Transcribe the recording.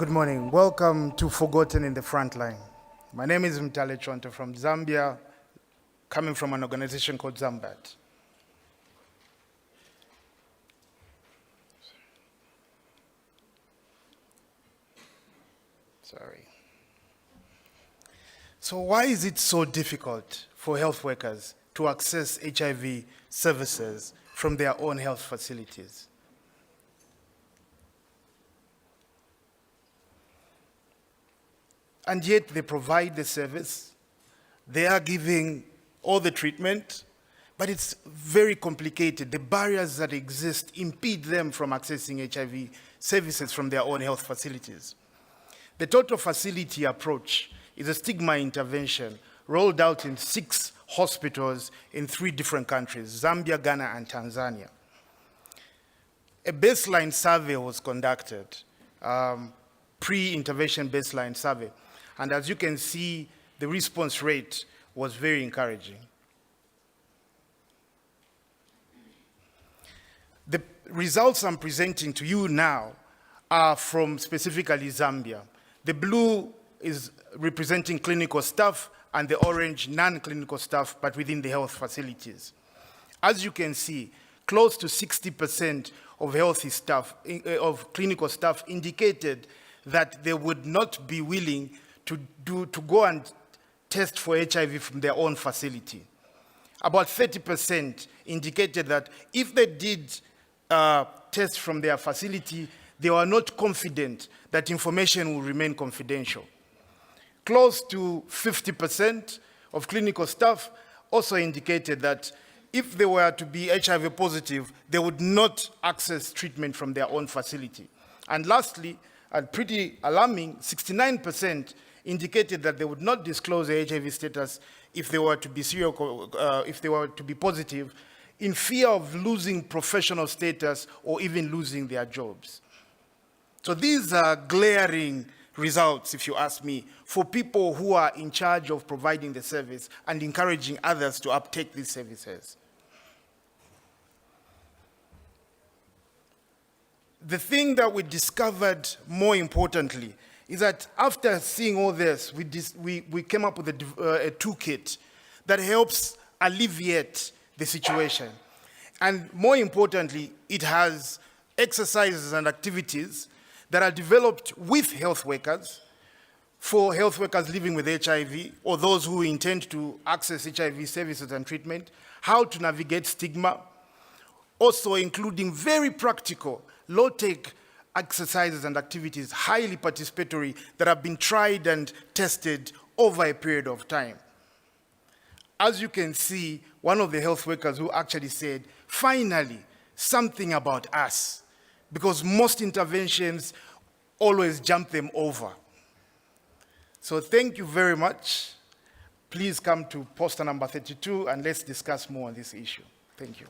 Good morning. Welcome to Forgotten in the Frontline. My name is Mutale Chonta from Zambia, coming from an organization called Zambat. Sorry. So why is it so difficult for health workers to access HIV services from their own health facilities? And yet they provide the service, they are giving all the treatment, but it's very complicated. The barriers that exist impede them from accessing HIV services from their own health facilities. The total facility approach is a stigma intervention rolled out in 6 hospitals in 3 different countries, Zambia, Ghana, and Tanzania. A baseline survey was conducted, pre-intervention baseline survey. And as you can see, the response rate was very encouraging. The results I'm presenting to you now are from specifically Zambia. The blue is representing clinical staff and the orange non-clinical staff, but within the health facilities. As you can see, close to 60% of healthy staff, of clinical staff indicated that they would not be willing to go and test for HIV from their own facility. About 30% indicated that if they did test from their facility, they were not confident that information will remain confidential. Close to 50% of clinical staff also indicated that if they were to be HIV positive, they would not access treatment from their own facility. And lastly, and pretty alarming, 69% indicated that they would not disclose their HIV status if they were to be positive, in fear of losing professional status or even losing their jobs. So these are glaring results, if you ask me, for people who are in charge of providing the service and encouraging others to uptake these services. The thing that we discovered more importantly is that after seeing all this, we came up with a toolkit that helps alleviate the situation. And more importantly, it has exercises and activities that are developed with health workers, for health workers living with HIV or those who intend to access HIV services and treatment, how to navigate stigma, also including very practical, low-tech exercises and activities, highly participatory, that have been tried and tested over a period of time. As you can see, one of the health workers who actually said, finally, something about us, because most interventions always jump them over. So thank you very much. Please come to poster number 32 and let's discuss more on this issue. Thank you.